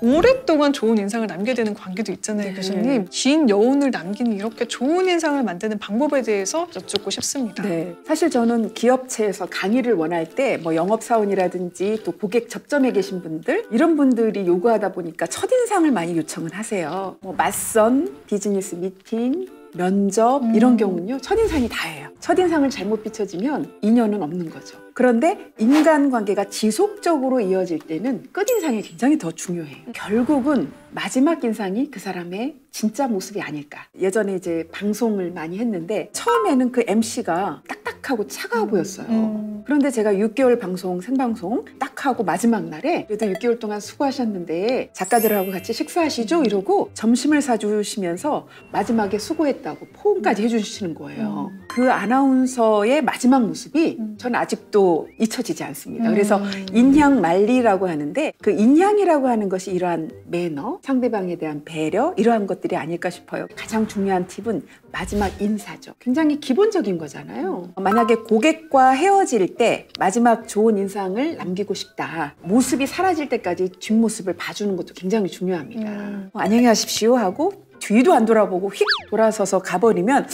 오랫동안 좋은 인상을 남겨야 되는 관계도 있잖아요, 교수님. 긴 여운을 남기는 이렇게 좋은 인상을 만드는 방법에 대해서 여쭙고 싶습니다. 네, 사실 저는 기업체에서 강의를 원할 때 뭐 영업사원이라든지 또 고객 접점에 계신 분들 이런 분들이 요구하다 보니까 첫인상을 많이 요청을 하세요. 뭐 맞선 비즈니스 미팅, 면접 이런 경우는요 첫인상이 다예요. 첫인상을 잘못 비춰지면 인연은 없는 거죠. 그런데 인간관계가 지속적으로 이어질 때는 끝인상이 굉장히 더 중요해요. 결국은 마지막 인상이 그 사람의 진짜 모습이 아닐까. 예전에 이제 방송을 많이 했는데 처음에는 그 MC가 딱딱하고 차가워 보였어요. 그런데 제가 6개월 방송, 생방송 딱 하고 마지막 날에 그래도 6개월 동안 수고하셨는데 작가들하고 같이 식사하시죠? 이러고 점심을 사주시면서 마지막에 수고했다고 포옹까지 해주시는 거예요. 그 아나운서의 마지막 모습이 저는 아직도 잊혀지지 않습니다. 그래서 인향말리라고 하는데 그 인향이라고 하는 것이 이러한 매너, 상대방에 대한 배려 이러한 것들이 아닐까 싶어요. 가장 중요한 팁은 마지막 인사죠. 굉장히 기본적인 거잖아요. 만약에 고객과 헤어질 때 마지막 좋은 인상을 남기고 싶다. 모습이 사라질 때까지 뒷모습을 봐주는 것도 굉장히 중요합니다. 안녕히 가십시오 하고 뒤도 안 돌아보고 휙 돌아서서 가버리면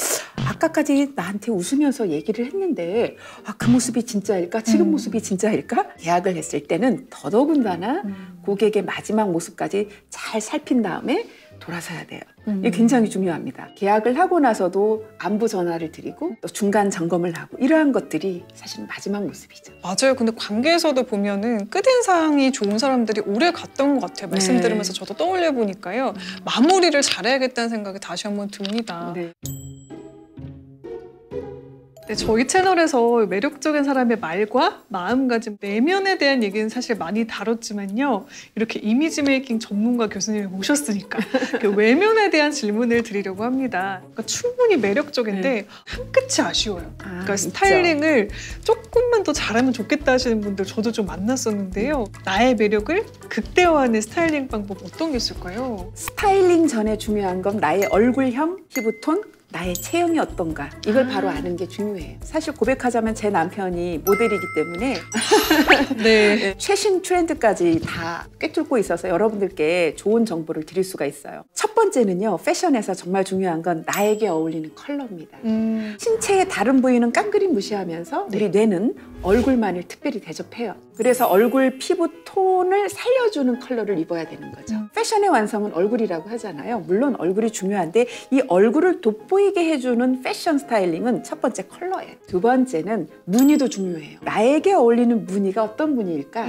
아까까지 나한테 웃으면서 얘기를 했는데 그 모습이 진짜일까? 지금 모습이 진짜일까? 계약을 했을 때는 더더군다나 고객의 마지막 모습까지 잘 살핀 다음에 돌아서야 돼요. 이게 굉장히 중요합니다. 계약을 하고 나서도 안부 전화를 드리고 또 중간 점검을 하고 이러한 것들이 사실은 마지막 모습이죠. 맞아요. 근데 관계에서도 보면은 끝인상이 좋은 사람들이 오래 갔던 것 같아요. 말씀 들으면서 저도 떠올려 보니까요. 마무리를 잘해야겠다는 생각이 다시 한번 듭니다. 네. 네, 저희 채널에서 매력적인 사람의 말과 마음가짐, 내면에 대한 얘기는 사실 많이 다뤘지만요. 이렇게 이미지 메이킹 전문가 교수님을 모셨으니까 그 외면에 대한 질문을 드리려고 합니다. 그러니까 충분히 매력적인데 한 끝이 아쉬워요. 그러니까 스타일링을 조금만 더 잘하면 좋겠다 하시는 분들 저도 좀 만났었는데요. 나의 매력을 극대화하는 스타일링 방법 어떤 게 있을까요? 스타일링 전에 중요한 건 나의 얼굴형, 피부톤, 나의 체형이 어떤가 이걸 바로 아는 게 중요해요. 사실 고백하자면 제 남편이 모델이기 때문에 네. 최신 트렌드까지 다 꿰뚫고 있어서 여러분들께 좋은 정보를 드릴 수가 있어요. 첫 번째는요. 패션에서 정말 중요한 건 나에게 어울리는 컬러입니다. 신체의 다른 부위는 깡그리 무시하면서 우리 뇌는 얼굴만을 특별히 대접해요. 그래서 얼굴 피부 톤을 살려주는 컬러를 입어야 되는 거죠. 패션의 완성은 얼굴이라고 하잖아요. 물론 얼굴이 중요한데 이 얼굴을 돋보이게 해주는 패션 스타일링은 첫 번째 컬러예요. 두 번째는 무늬도 중요해요. 나에게 어울리는 무늬가 어떤 무늬일까?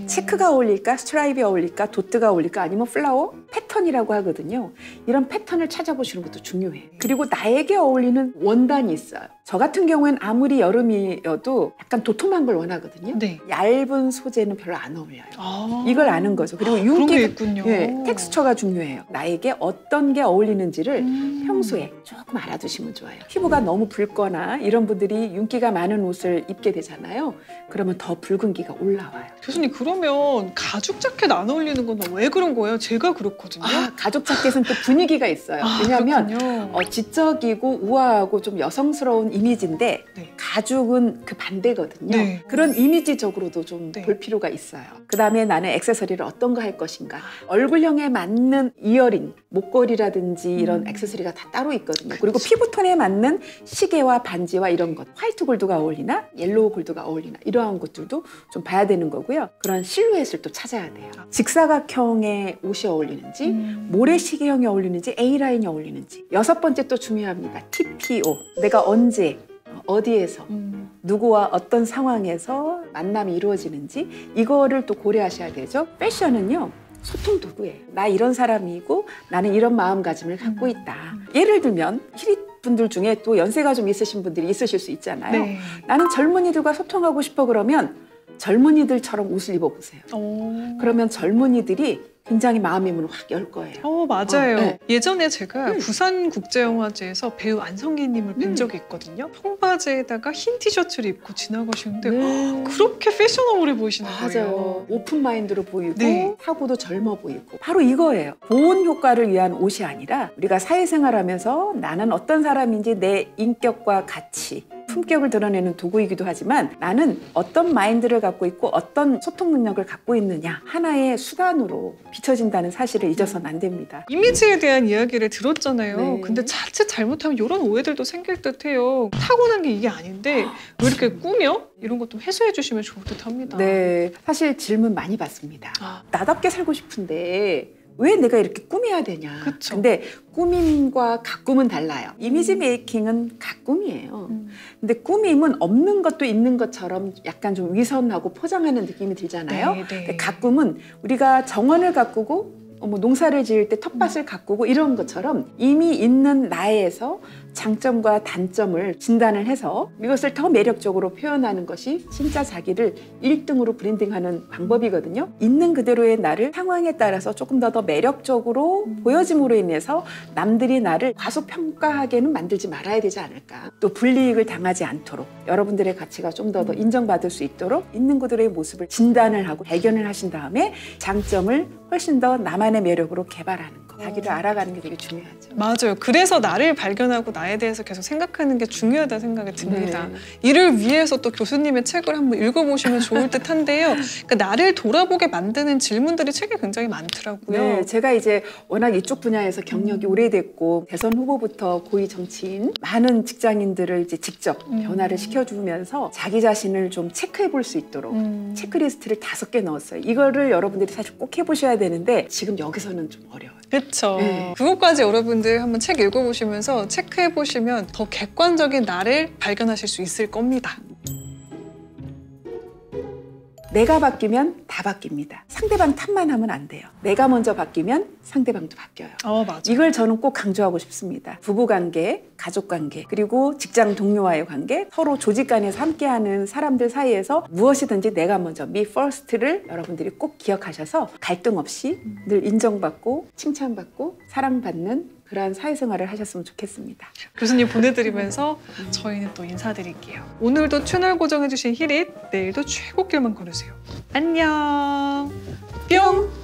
체크가 어울릴까? 스트라이프가 어울릴까? 도트가 어울릴까? 아니면 플라워? 패턴이라고 하거든요. 이런 패턴을 찾아보시는 것도 중요해요. 그리고 나에게 어울리는 원단이 있어요. 저 같은 경우에는 아무리 여름이어도 약간 도톰한 걸 원하거든요. 네. 얇은 소재는 별로 안 어울려요. 이걸 아는 거죠. 그리고 윤기, 텍스처가 중요해요. 나에게 어떤 게 어울리는지를 평소에 조금 알아두시면 좋아요. 피부가 너무 붉거나 이런 분들이 윤기가 많은 옷을 입게 되잖아요. 그러면 더 붉은기가 올라와요. 교수님 그러면 가죽 자켓 안 어울리는 건 왜 그런 거예요? 제가 그렇거든요. 가죽 자켓은 또 분위기가 있어요. 왜냐하면 지적이고 우아하고 좀 여성스러운 이미지인데 가죽은 그 반대거든요. 그런 이미지적으로도 좀 볼 필요가 있어요. 그 다음에 나는 액세서리를 어떤 거 할 것인가. 얼굴형에 맞는 이어링, 목걸이라든지 이런 액세서리가 다 따로 있거든요. 그리고 피부톤에 맞는 시계와 반지와 이런 것. 화이트 골드가 어울리나 옐로우 골드가 어울리나 이러한 것들도 좀 봐야 되는 거고요. 그런 실루엣을 또 찾아야 돼요. 직사각형의 옷이 어울리는지 모래시계형이 어울리는지 A라인이 어울리는지. 여섯 번째 또 중요합니다. TPO. 내가 언제 어디에서 누구와 어떤 상황에서 만남이 이루어지는지 이거를 또 고려하셔야 되죠. 패션은요. 소통 도구예요. 나 이런 사람이고 나는 이런 마음가짐을 갖고 있다. 예를 들면 히릿분들 중에 또 연세가 좀 있으신 분들이 있으실 수 있잖아요. 나는 젊은이들과 소통하고 싶어 그러면 젊은이들처럼 옷을 입어보세요. 그러면 젊은이들이 굉장히 마음의 문을 확 열 거예요. 맞아요. 예전에 제가 부산국제영화제에서 배우 안성기님을 뵌 적이 있거든요. 청바지에다가 흰 티셔츠를 입고 지나가시는데 그렇게 패셔너블해 보이시는 거예요. 맞아요. 오픈마인드로 보이고 사고도 젊어 보이고 바로 이거예요. 보온 효과를 위한 옷이 아니라 우리가 사회생활하면서 나는 어떤 사람인지 내 인격과 가치 품격을 드러내는 도구이기도 하지만 나는 어떤 마인드를 갖고 있고 어떤 소통 능력을 갖고 있느냐 하나의 수단으로 비춰진다는 사실을 잊어서는 안 됩니다. 이미지에 대한 이야기를 들었잖아요. 네. 근데 자칫 잘못하면 이런 오해들도 생길 듯해요. 타고난 게 이게 아닌데 왜 이렇게 꾸며? 이런 것 좀 해소해 주시면 좋을 듯합니다. 네, 사실 질문 많이 받습니다. 아, 나답게 살고 싶은데 왜 내가 이렇게 꾸며야 되냐. 그쵸. 근데 꾸밈과 가꿈은 달라요. 이미지 메이킹은 가꿈이에요. 근데 꾸밈은 없는 것도 있는 것처럼 약간 좀 위선하고 포장하는 느낌이 들잖아요. 네, 네. 근데 가꿈은 우리가 정원을 가꾸고 뭐 농사를 지을 때 텃밭을 가꾸고 이런 것처럼 이미 있는 나에서 장점과 단점을 진단을 해서 이것을 더 매력적으로 표현하는 것이 진짜 자기를 1등으로 브랜딩하는 방법이거든요. 있는 그대로의 나를 상황에 따라서 조금 더 매력적으로 보여짐으로 인해서 남들이 나를 과소평가하게는 만들지 말아야 되지 않을까. 또 불이익을 당하지 않도록 여러분들의 가치가 좀 더 인정받을 수 있도록 있는 그대로의 모습을 진단을 하고 발견을 하신 다음에 장점을 훨씬 더 나만의 매력으로 개발하는 거. 자기를 알아가는 게 되게 중요하죠. 맞아요. 그래서 나를 발견하고 나에 대해서 계속 생각하는 게 중요하다는 생각이 듭니다. 네. 이를 위해서 또 교수님의 책을 한번 읽어보시면 좋을 듯한데요. 그러니까 나를 돌아보게 만드는 질문들이 책에 굉장히 많더라고요. 네, 제가 이제 워낙 이쪽 분야에서 경력이 오래됐고 대선 후보부터 고위 정치인 많은 직장인들을 이제 직접 변화를 시켜주면서 자기 자신을 좀 체크해 볼 수 있도록 체크리스트를 5개 넣었어요. 이거를 여러분들이 사실 꼭 해보셔야 되는데 지금 여기서는 좀 어려워요. 그렇죠. 네. 그것까지 여러분들 한번 책 읽어보시면서 체크해보시면 더 객관적인 나를 발견하실 수 있을 겁니다. 내가 바뀌면 다 바뀝니다. 상대방 탓만 하면 안 돼요. 내가 먼저 바뀌면 상대방도 바뀌어요. 맞아. 이걸 저는 꼭 강조하고 싶습니다. 부부관계, 가족관계, 그리고 직장 동료와의 관계, 서로 조직 간에서 함께하는 사람들 사이에서 무엇이든지 내가 먼저 me first를 여러분들이 꼭 기억하셔서 갈등 없이 늘 인정받고 칭찬받고 사랑받는 그러한 사회생활을 하셨으면 좋겠습니다. 교수님 보내드리면서 저희는 또 인사드릴게요. 오늘도 채널 고정해주신 히릿, 내일도 최고길만 걸으세요. 안녕. 뿅.